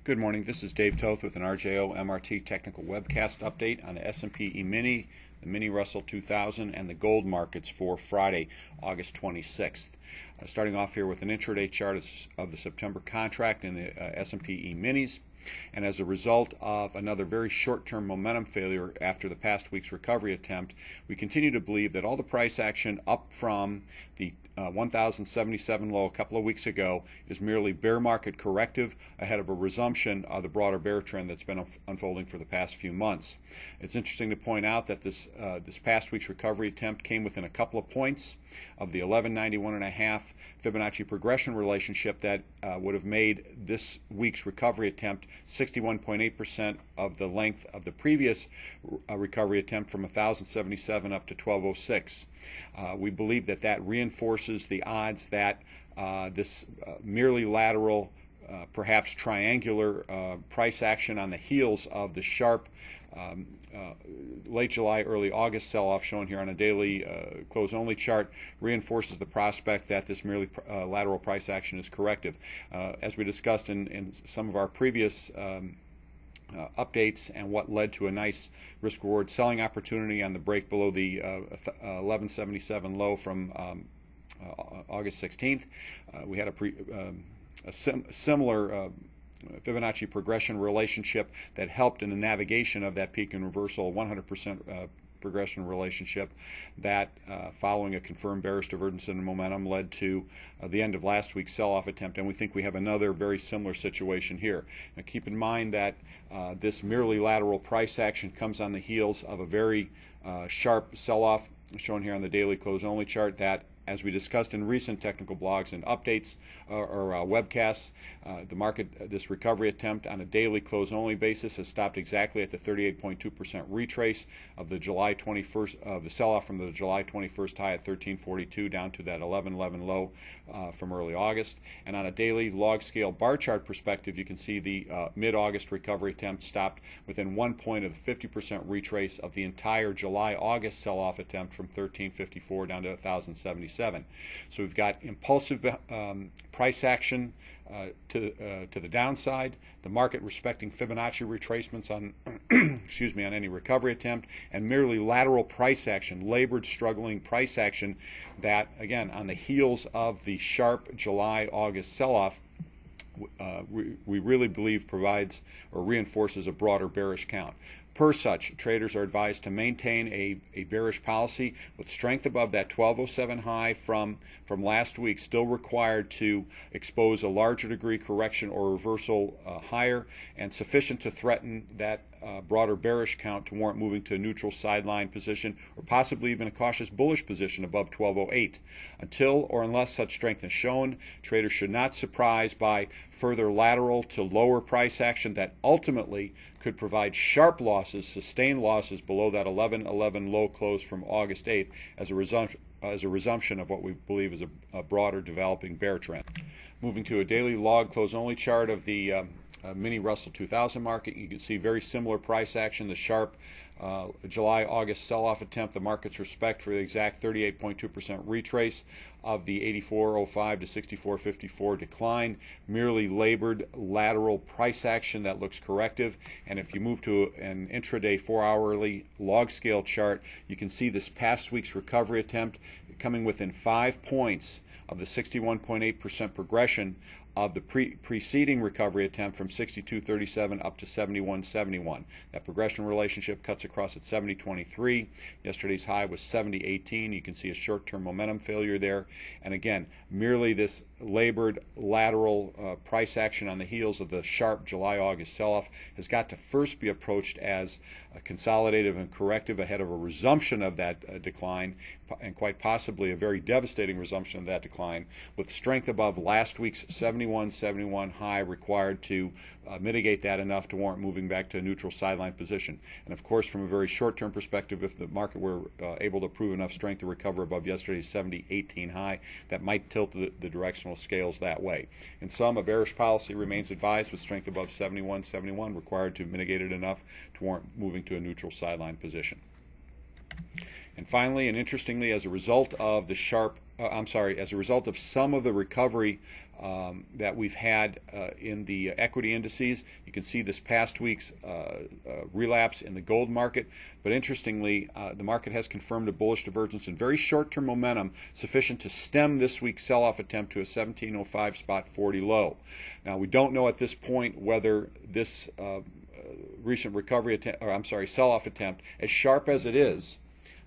Good morning. This is Dave Toth with an RJO MRT Technical Webcast update on the S&P E-mini, the Mini Russell 2000, and the gold markets for Friday, August 26th. Starting off here with an intraday chart of the September contract in the S&P E-minis. And as a result of another very short-term momentum failure after the past week's recovery attempt, we continue to believe that all the price action up from the 1,077 low a couple of weeks ago is merely bear market corrective ahead of a resumption of the broader bear trend that's been unfolding for the past few months. It's interesting to point out that this past week's recovery attempt came within a couple of points of the 1191.5 Fibonacci progression relationship that would have made this week's recovery attempt 61.8% of the length of the previous recovery attempt from 1,077 up to 1,206. We believe that that reinforces the odds that this merely lateral, perhaps triangular price action on the heels of the sharp late July, early August sell-off shown here on a daily close-only chart reinforces the prospect that this merely lateral price action is corrective. As we discussed in some of our previous updates and what led to a nice risk-reward selling opportunity on the break below the 1177 low from August 16th, we had a similar Fibonacci progression relationship that helped in the navigation of that peak and reversal 100% progression relationship that following a confirmed bearish divergence in momentum led to the end of last week's sell-off attempt, and we think we have another very similar situation here. Now keep in mind that this merely lateral price action comes on the heels of a very sharp sell-off shown here on the daily close-only chart that, as we discussed in recent technical blogs and updates or webcasts, the market, this recovery attempt on a daily close-only basis has stopped exactly at the 38.2% retrace of the July 21st of the sell-off from the July 21st high at 1342 down to that 1111 low from early August. And on a daily log scale bar chart perspective, you can see the mid-August recovery attempt stopped within 1 point of the 50% retrace of the entire July-August sell-off attempt from 1354 down to 1077. So we've got impulsive price action to the downside, the market respecting Fibonacci retracements on excuse me, on any recovery attempt, and merely lateral price action, labored struggling price action that, again, on the heels of the sharp July-August sell-off, we really believe provides or reinforces a broader bearish count. Per such, traders are advised to maintain a bearish policy with strength above that 1207 high from last week still required to expose a larger degree correction or reversal higher, and sufficient to threaten that broader bearish count to warrant moving to a neutral sideline position or possibly even a cautious bullish position above 1208. Until or unless such strength is shown, traders should not surprise by further lateral to lower price action that ultimately could provide sharp losses, sustained losses below that 1111 low close from August 8th as a resumption of what we believe is a broader developing bear trend. Moving to a daily log close-only chart of the Mini Russell 2000 market, you can see very similar price action, the sharp July-August sell-off attempt, the market's respect for the exact 38.2% retrace of the 84.05 to 64.54 decline, merely labored lateral price action that looks corrective. And if you move to an intraday 4-hourly log scale chart, you can see this past week's recovery attempt coming within 5 points of the 61.8% progression of the preceding recovery attempt from 62.37 up to 71.71. That progression relationship cuts across at 70.23. Yesterday's high was 70.18. You can see a short-term momentum failure there. And again, merely this labored lateral price action on the heels of the sharp July-August sell-off has got to first be approached as a consolidative and corrective ahead of a resumption of that decline, and quite possibly a very devastating resumption of that decline, with strength above last week's 71.71 high required to mitigate that enough to warrant moving back to a neutral sideline position. And of course, from a very short-term perspective, if the market were able to prove enough strength to recover above yesterday's 70.18 high, that might tilt the directional scales that way. In sum, a bearish policy remains advised with strength above 71.71 required to mitigate it enough to warrant moving to a neutral sideline position. And finally, and interestingly, as a result of the as a result of some of the recovery that we've had in the equity indices, you can see this past week's relapse in the gold market. But interestingly, the market has confirmed a bullish divergence in very short-term momentum sufficient to stem this week's sell-off attempt to a 1705 spot 40 low. Now, we don't know at this point whether this recent recovery attempt, or sell-off attempt, as sharp as it is,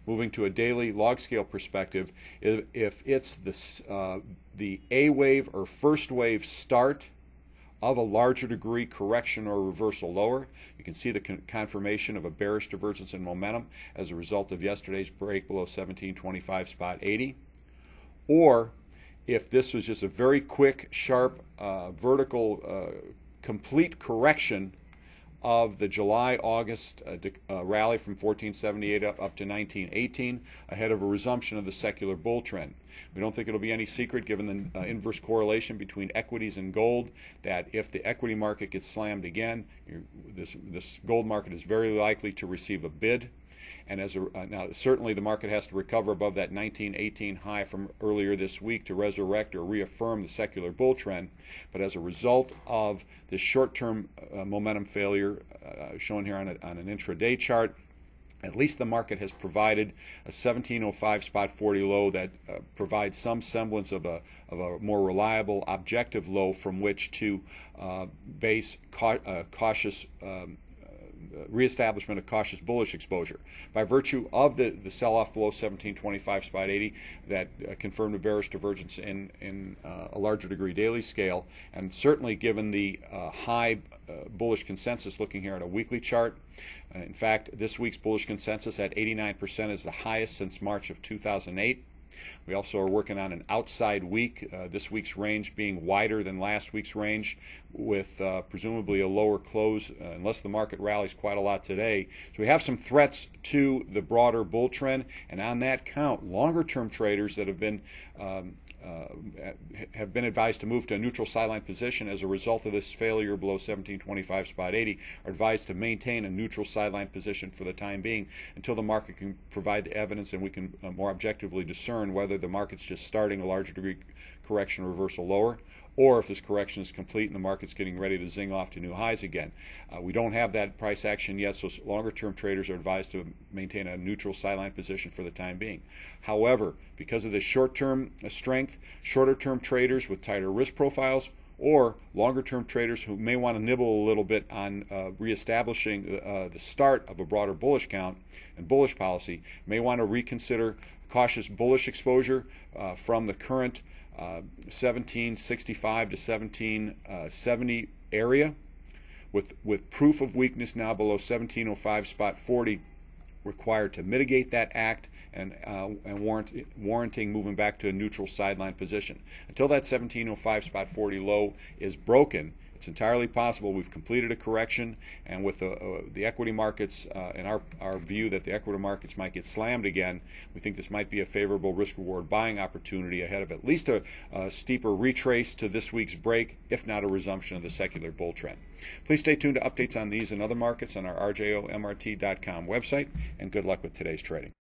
moving to a daily log scale perspective, if it's the A wave or first wave start of a larger degree correction or reversal lower. You can see the confirmation of a bearish divergence in momentum as a result of yesterday's break below 1725 spot 80. Or if this was just a very quick, sharp, vertical, complete correction of the July-August rally from 1478 up to 1918 ahead of a resumption of the secular bull trend. We don't think it'll be any secret, given the inverse correlation between equities and gold, that if the equity market gets slammed again, this gold market is very likely to receive a bid. And now, certainly the market has to recover above that 1918 high from earlier this week to resurrect or reaffirm the secular bull trend. But as a result of this short-term momentum failure shown here on an intraday chart, at least the market has provided a 1705 spot 40 low that provides some semblance of a more reliable objective low from which to base cautious reestablishment of cautious bullish exposure. By virtue of the sell-off below 1725 spot 80 that confirmed a bearish divergence in a larger degree daily scale, and certainly given the high bullish consensus looking here at a weekly chart. In fact, this week's bullish consensus at 89% is the highest since March of 2008. We also are working on an outside week, this week's range being wider than last week's range, with presumably a lower close unless the market rallies quite a lot today. So we have some threats to the broader bull trend, and on that count, longer-term traders that have been advised to move to a neutral sideline position as a result of this failure below 1725 spot 80 are advised to maintain a neutral sideline position for the time being until the market can provide the evidence and we can more objectively discern whether the market's just starting a larger degree correction reversal lower, or if this correction is complete and the market's getting ready to zing off to new highs again. We don't have that price action yet, so longer-term traders are advised to maintain a neutral sideline position for the time being. However, because of the short-term strength, shorter-term traders with tighter risk profiles or longer-term traders who may want to nibble a little bit on reestablishing the start of a broader bullish count and bullish policy may want to reconsider cautious bullish exposure from the current 1765 to 1770 area, with proof of weakness now below 1705 spot 40 required to mitigate that act and warranting moving back to a neutral sideline position. Until that 1705 spot 40 low is broken, it's entirely possible we've completed a correction, and with the equity markets and our view that the equity markets might get slammed again, we think this might be a favorable risk-reward buying opportunity ahead of at least a steeper retrace to this week's break, if not a resumption of the secular bull trend. Please stay tuned to updates on these and other markets on our rjomrt.com website, and good luck with today's trading.